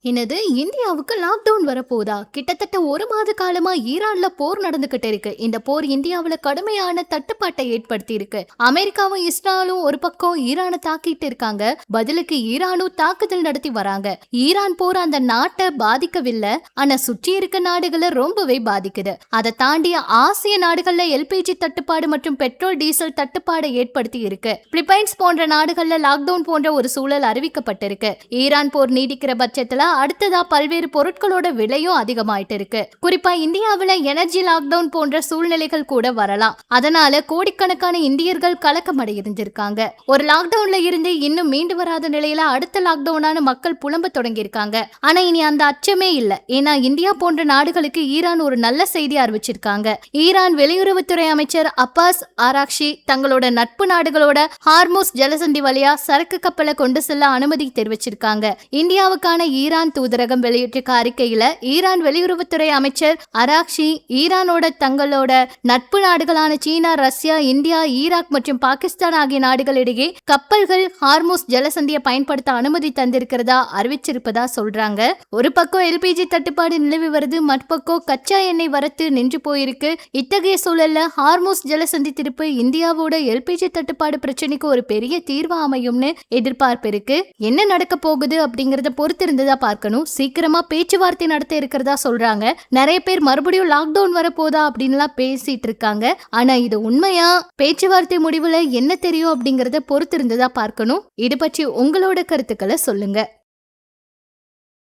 என்னது இந்தியாவுக்கு லாக்டவுன் வரப்போதா? கிட்டத்தட்ட ஒரு மாத காலமா ஈரான்ல போர் நடந்துகிட்டு இருக்கு. இந்த போர் இந்தியாவுல கடுமையான தட்டுப்பாட்டை ஏற்படுத்தி இருக்கு. அமெரிக்காவும் இஸ்ரேலும் ஒரு பக்கம் ஈரானை தாக்கிட்டு இருக்காங்க. பதிலுக்கு ஈரானும் தாக்குதல் நடத்தி வராங்க. ஈரான் போர் அந்த நாட்டை பாதிக்கவில்லை, ஆனா சுற்றி இருக்க நாடுகளை ரொம்பவே பாதிக்குது. அதை தாண்டி ஆசிய நாடுகள்ல எல்பிஜி தட்டுப்பாடு மற்றும் பெட்ரோல் டீசல் தட்டுப்பாடை ஏற்படுத்தி இருக்கு. பிலிப்பைன்ஸ் போன்ற நாடுகள்ல லாக்டவுன் போன்ற ஒரு சூழல் அறிவிக்கப்பட்டிருக்கு. ஈரான் போர் நீடிக்கிற பட்சத்துல அடுத்ததா பல்வேறு பொருட்களோட விலையும் அதிகமாயிட்டு இருக்கு. குறிப்பா இந்தியாவில எனர்ஜி லாக்டவுன் போன்ற சூழ்நிலைகள் கூட வரலாம். அதனால கோடிக்கணக்கான இந்தியர்கள் கலக்கம் அடைஞ்சிருக்காங்க. ஒரு லாக்டவுன்ல இருந்து இன்னும் மீண்டு வராத நிலையில அடுத்த லாக்டவுனான மக்கள் புலம்ப தொடங்கி இருக்காங்க. ஆனா இனி அந்த அச்சமே இல்ல. ஏன்னா இந்தியா போன்ற நாடுகளுக்கு ஈரான் ஒரு நல்ல செய்தி அறிவிச்சிருக்காங்க. ஈரான் வெளியுறவுத்துறை அமைச்சர் அப்பாஸ் ஆராக்ஷி தங்களோட நட்பு நாடுகளோட ஹார்மோஸ் ஜலசந்தி வழியா சரக்கு கப்பலை கொண்டு செல்ல அனுமதி தெரிவிச்சிருக்காங்க. இந்தியாவுக்கான ஈரான் தூதரகம் வெளியிட்டிருக்க அறிக்கையில ஈரான் வெளியுறவுத்துறை அமைச்சர் அராக்ஷி ஈரானோட தங்களோட நட்பு நாடுகளான சீனா, ரஷ்யா, இந்தியா, ஈராக் மற்றும் பாகிஸ்தான் ஆகிய நாடுகளிடையே கப்பல்கள் ஹார்மோஸ் ஜலசந்தியை பயன்படுத்த அனுமதி தந்திருக்கிறதா அறிவிச்சிருப்பதா சொல்றாங்க. ஒரு பக்கம் எல்பிஜி தட்டுப்பாடு நிலவி வருது, மறுபக்கம் கச்சா எண்ணெய் வரத்து நின்று போயிருக்கு. இத்தகைய சூழல்ல ஹார்மோஸ் ஜலசந்தி திருப்பு இந்தியாவோட எல்பிஜி தட்டுப்பாடு பிரச்சனைக்கு ஒரு பெரிய தீர்வு அமையும்னு எதிர்பார்ப்பு இருக்கு. என்ன நடக்க போகுது அப்படிங்கறத பொறுத்து இருந்ததா பார்க்கணும். சீக்கிரமா பேச்சுவார்த்தை நடத்த இருக்கிறதா சொல்றாங்க. நிறைய பேர் மறுபடியும் லாக்டவுன் வரப்போதா அப்படின்லாம் பேசிட்டு இருக்காங்க. ஆனா இது உண்மையா? பேச்சுவார்த்தை முடிவுல என்ன தெரியும் அப்படிங்கறத பொறுத்து இருந்ததா பார்க்கணும். இது பற்றி உங்களோட கருத்துக்களை சொல்லுங்க.